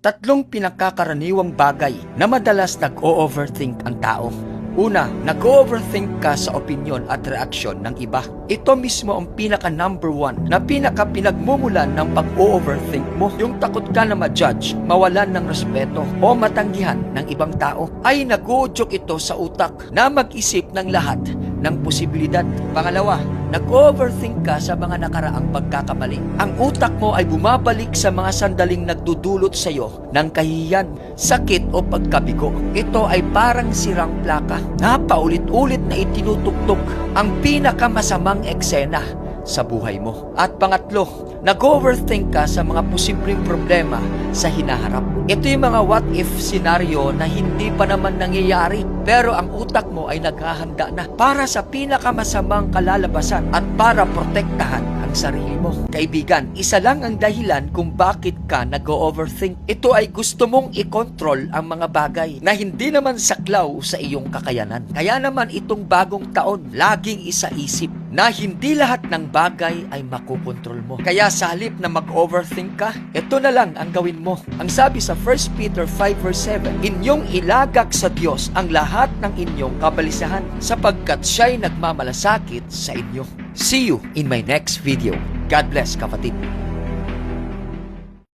Tatlong pinakakaraniwang bagay na madalas nag-o-overthink ang tao. Una, nag-o-overthink ka sa opinyon at reaksyon ng iba. Ito mismo ang pinaka-number one na pinaka-pinagmumulan ng pag-o-overthink mo. Yung takot ka na ma-judge, mawalan ng respeto o matanggihan ng ibang tao. Ay nag-uudyok ito sa utak na mag-isip ng lahat ng posibilidad. Pangalawa, nag-overthink ka sa mga nakaraang pagkakamali. Ang utak mo ay bumabalik sa mga sandaling nagdudulot sa iyo ng kahihiyan, sakit o pagkabigo. Ito ay parang sirang plaka na paulit-ulit na itinutugtog ang pinakamasamang eksena sa buhay mo. At pangatlo, nag-overthink ka sa mga posibleng problema sa hinaharap. Ito yung mga what if scenario na hindi pa naman nangyayari, pero ang utak mo ay naghahanda na para sa pinakamasamang kalalabasan at para protektahan ang sarili mo. Kaibigan, isa lang ang dahilan kung bakit ka nag-overthink. Ito ay gusto mong i-control ang mga bagay na hindi naman saklaw sa iyong kakayanan. Kaya naman itong bagong taon, laging isaisip na hindi lahat ng bagay ay makukontrol mo. Kaya sa halip na mag-overthink ka, ito na lang ang gawin mo. Ang sabi sa 1 Peter 5 verse 7, inyong ilagak sa Diyos ang lahat ng inyong kabalisahan sapagkat siya'y nagmamalasakit sa inyo. See you in my next video. God bless, kapatid.